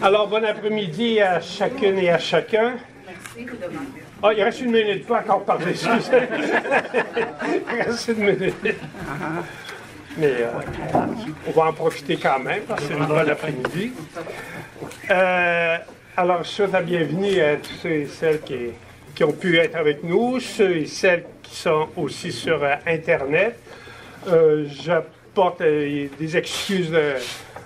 Alors, bon après-midi à chacune et à chacun. Merci de demander. Ah, il reste une minute, pas encore parler, excusez. Il reste une minute. Mais on va en profiter quand même, parce que c'est une bonne après-midi. Alors, je souhaite la bienvenue à tous ceux et celles qui ont pu être avec nous, ceux et celles qui sont aussi sur Internet. J'apporte des excuses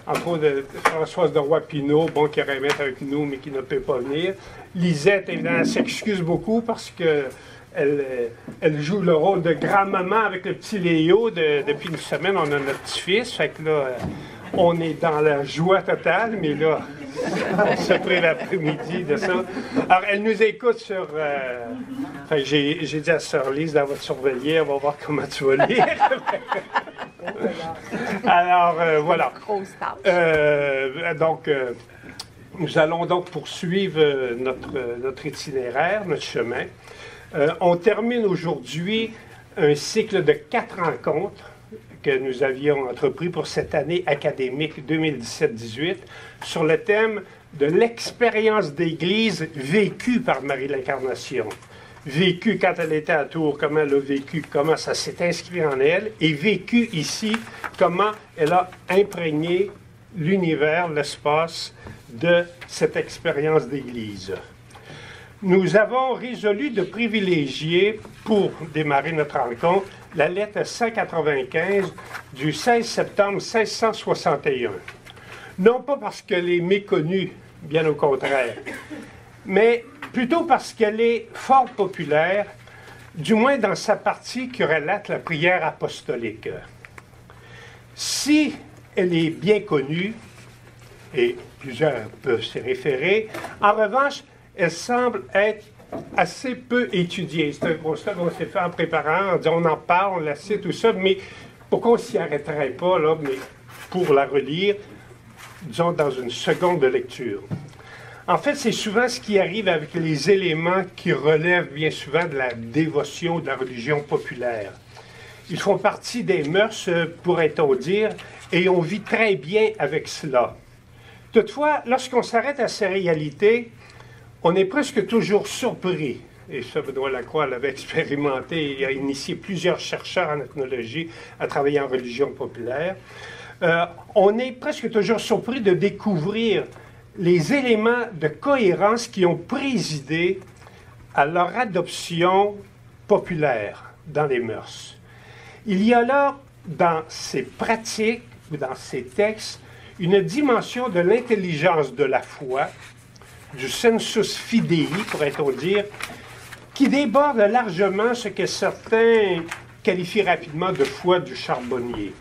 entre autres de Françoise de Roy-Pinot, bon, qui aurait aimé être avec nous, mais qui ne peut pas venir. Lisette, évidemment, s'excuse beaucoup parce que elle joue le rôle de grand-maman avec le petit Léo. Depuis une semaine, on a notre petit-fils. Fait que là, on est dans la joie totale, mais là, on se prie l'après-midi de ça. Alors, elle nous écoute sur... j'ai dit à Sœur Lise, elle va te surveiller, on va voir comment tu vas lire. Alors, voilà. Nous allons donc poursuivre notre itinéraire, notre chemin. On termine aujourd'hui un cycle de 4 rencontres que nous avions entrepris pour cette année académique 2017-18 sur le thème de l'expérience d'Église vécue par Marie l'Incarnation. Vécue quand elle était à Tours, comment elle a vécu, comment ça s'est inscrit en elle, et vécue ici, comment elle a imprégné l'univers, l'espace de cette expérience d'Église. Nous avons résolu de privilégier, pour démarrer notre rencontre, la lettre 195 du 16 septembre 1661. Non pas parce qu'elle est méconnue, bien au contraire, mais plutôt parce qu'elle est fort populaire, du moins dans sa partie qui relate la prière apostolique. Si elle est bien connue, et plusieurs peuvent s'y référer, en revanche, elle semble être assez peu étudiée. C'est un constat qu'on s'est fait en préparant, on en parle, on la cite, tout ça, mais pourquoi on ne s'y arrêterait pas, là, mais pour la relire, disons, dans une seconde de lecture. En fait, c'est souvent ce qui arrive avec les éléments qui relèvent bien souvent de la dévotion, de la religion populaire. Ils font partie des mœurs, pourrait-on dire, et on vit très bien avec cela. Toutefois, lorsqu'on s'arrête à ces réalités, on est presque toujours surpris, et ça, Benoît Lacroix l'avait expérimenté et a initié plusieurs chercheurs en ethnologie à travailler en religion populaire. On est presque toujours surpris de découvrir les éléments de cohérence qui ont présidé à leur adoption populaire dans les mœurs. Il y a là, dans ces pratiques ou dans ces textes, une dimension de l'intelligence de la foi, du sensus fidei, pourrait-on dire, qui déborde largement ce que certains qualifient rapidement de foi du charbonnier.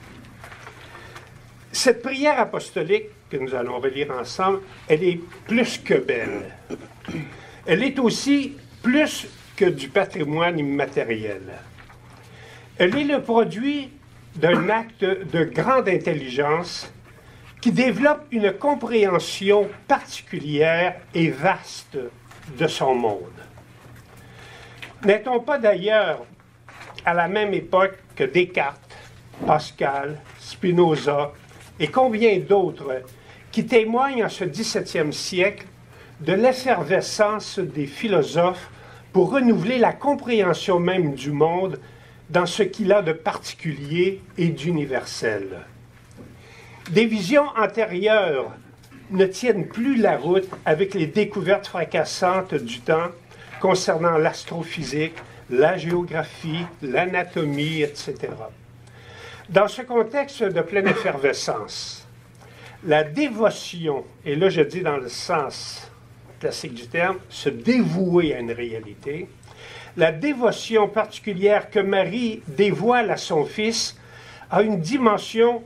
Cette prière apostolique que nous allons relire ensemble, elle est plus que belle. Elle est aussi plus que du patrimoine immatériel. Elle est le produit d'un acte de grande intelligence qui développe une compréhension particulière et vaste de son monde. N'est-on pas d'ailleurs à la même époque que Descartes, Pascal, Spinoza et combien d'autres qui témoignent en ce XVIIe siècle de l'effervescence des philosophes pour renouveler la compréhension même du monde dans ce qu'il a de particulier et d'universel. Des visions antérieures ne tiennent plus la route avec les découvertes fracassantes du temps concernant l'astrophysique, la géographie, l'anatomie, etc. Dans ce contexte de pleine effervescence, la dévotion, et là je dis dans le sens classique du terme, se dévouer à une réalité, la dévotion particulière que Marie dévoile à son Fils a une dimension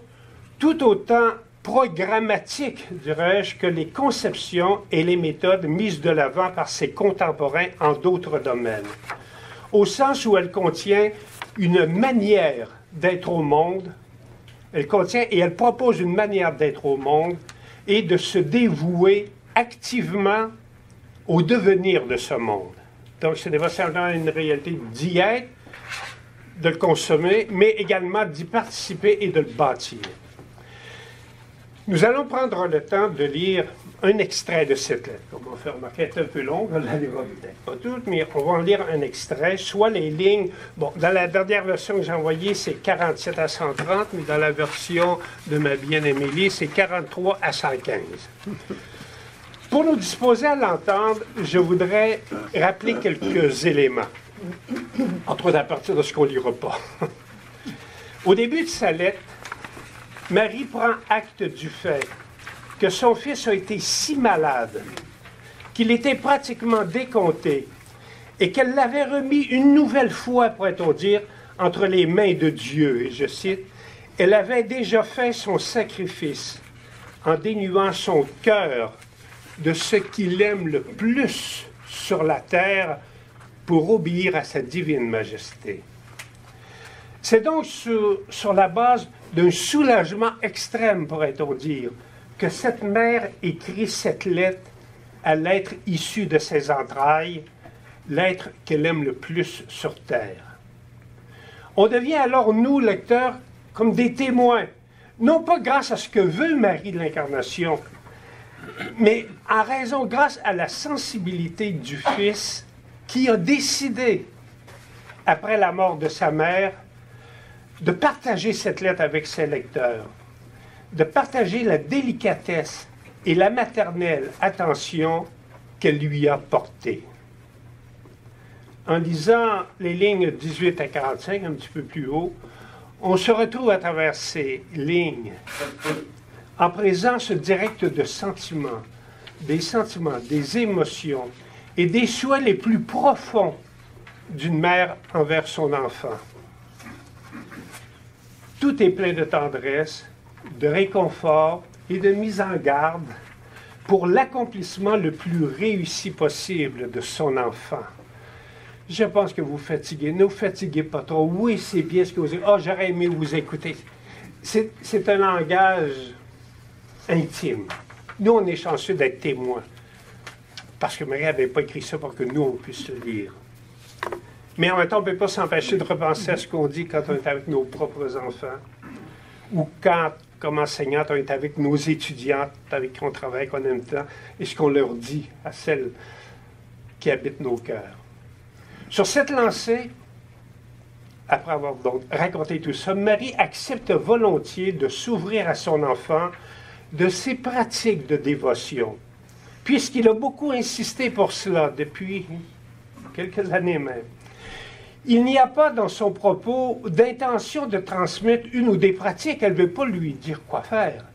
tout autant programmatique, dirais-je, que les conceptions et les méthodes mises de l'avant par ses contemporains en d'autres domaines, au sens où elle contient une manière d'être au monde, elle contient et elle propose une manière d'être au monde et de se dévouer activement au devenir de ce monde. Donc, ce n'est pas simplement une réalité d'y être, de le consommer, mais également d'y participer et de le bâtir. Nous allons prendre le temps de lire un extrait de cette lettre. Comme on fait remarquer, elle est un peu longue, on ne la lira peut-être pas toute, mais on va en lire un extrait, soit les lignes, bon, dans la dernière version que j'ai envoyée, c'est 47 à 130, mais dans la version de ma bien-aimée Lise, c'est 43 à 115. Pour nous disposer à l'entendre, je voudrais rappeler quelques éléments, entre autres à partir de ce qu'on ne lira pas. Au début de sa lettre, Marie prend acte du fait que son fils a été si malade qu'il était pratiquement décompté et qu'elle l'avait remis une nouvelle fois, pourrait-on dire, entre les mains de Dieu. Et je cite, « Elle avait déjà fait son sacrifice en dénuant son cœur de ce qu'il aime le plus sur la terre pour obéir à sa divine majesté. » C'est donc sur la base d'un soulagement extrême, pourrait-on dire, que cette mère écrit cette lettre à l'être issu de ses entrailles, l'être qu'elle aime le plus sur terre. On devient alors, nous, lecteurs, comme des témoins, non pas grâce à ce que veut Marie de l'Incarnation, mais en raison, grâce à la sensibilité du Fils qui a décidé, après la mort de sa mère, de partager cette lettre avec ses lecteurs, de partager la délicatesse et la maternelle attention qu'elle lui a portée. En lisant les lignes 18 à 45, un petit peu plus haut, on se retrouve à travers ces lignes en présence directe de sentiments, des émotions et des souhaits les plus profonds d'une mère envers son enfant. Tout est plein de tendresse, de réconfort et de mise en garde pour l'accomplissement le plus réussi possible de son enfant. Je pense que vous fatiguez. Ne vous fatiguez pas trop. Oui, c'est bien ce que vous dites. « Ah, j'aurais aimé vous écouter. » C'est un langage intime. Nous, on est chanceux d'être témoins. Parce que Marie n'avait pas écrit ça pour que nous, on puisse le lire. Mais en même temps, on ne peut pas s'empêcher de repenser à ce qu'on dit quand on est avec nos propres enfants. Ou quand, comme enseignante, on est avec nos étudiantes avec qui on travaille, qu'on aime tant, et ce qu'on leur dit à celles qui habitent nos cœurs. Sur cette lancée, après avoir donc raconté tout ça, Marie accepte volontiers de s'ouvrir à son enfant de ses pratiques de dévotion, puisqu'il a beaucoup insisté pour cela depuis quelques années même. Il n'y a pas dans son propos d'intention de transmettre une ou des pratiques, elle ne veut pas lui dire quoi faire,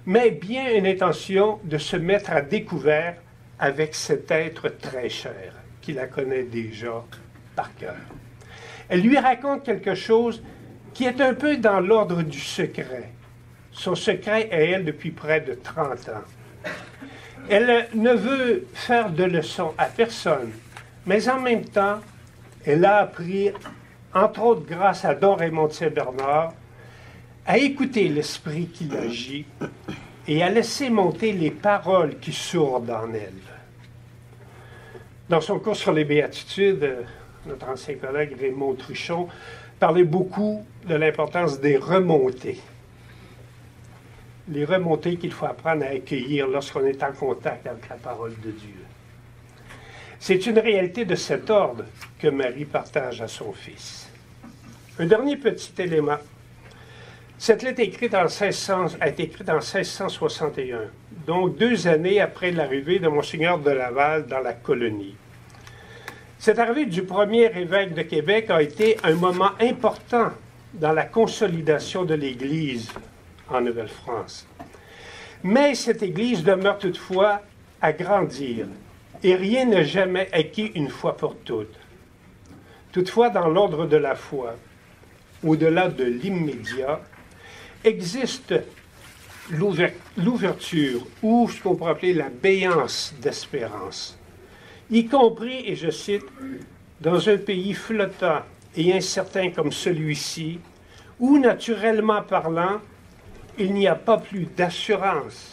mais bien une intention de se mettre à découvert avec cet être très cher, qui la connaît déjà par cœur. Elle lui raconte quelque chose qui est un peu dans l'ordre du secret. Son secret est elle depuis près de 30 ans. Elle ne veut faire de leçons à personne, mais en même temps, elle a appris, entre autres grâce à Don Raymond de Saint-Bernard, à écouter l'esprit qui agit et à laisser monter les paroles qui sourdent en elle. Dans son cours sur les béatitudes, notre ancien collègue Raymond Truchon parlait beaucoup de l'importance des remontées. Les remontées qu'il faut apprendre à accueillir lorsqu'on est en contact avec la parole de Dieu. C'est une réalité de cet ordre que Marie partage à son fils. Un dernier petit élément. Cette lettre a été écrite en 1661, donc 2 années après l'arrivée de Monseigneur de Laval dans la colonie. Cette arrivée du premier évêque de Québec a été un moment important dans la consolidation de l'Église en Nouvelle-France. Mais cette Église demeure toutefois à grandir. Et rien n'est jamais acquis une fois pour toutes. Toutefois, dans l'ordre de la foi, au-delà de l'immédiat, existe l'ouverture, ou ce qu'on pourrait appeler la béance d'espérance, y compris, et je cite, dans un pays flottant et incertain comme celui-ci, où, naturellement parlant, il n'y a pas plus d'assurance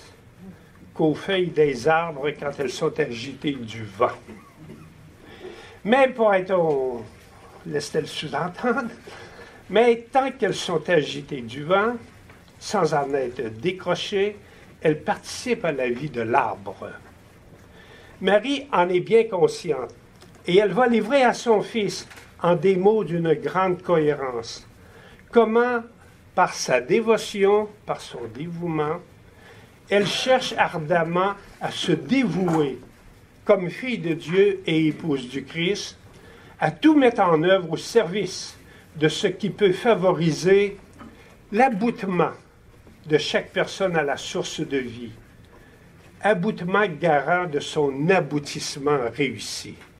qu'aux feuilles des arbres quand elles sont agitées du vent. Mais pourrait-on, laisse-t-elle sous-entendre, mais tant qu'elles sont agitées du vent, sans en être décrochées, elle participe à la vie de l'arbre. Marie en est bien consciente et elle va livrer à son fils en des mots d'une grande cohérence. Comment, par sa dévotion, par son dévouement, elle cherche ardemment à se dévouer comme fille de Dieu et épouse du Christ, à tout mettre en œuvre au service de ce qui peut favoriser l'aboutement de chaque personne à la source de vie, aboutement garant de son aboutissement réussi.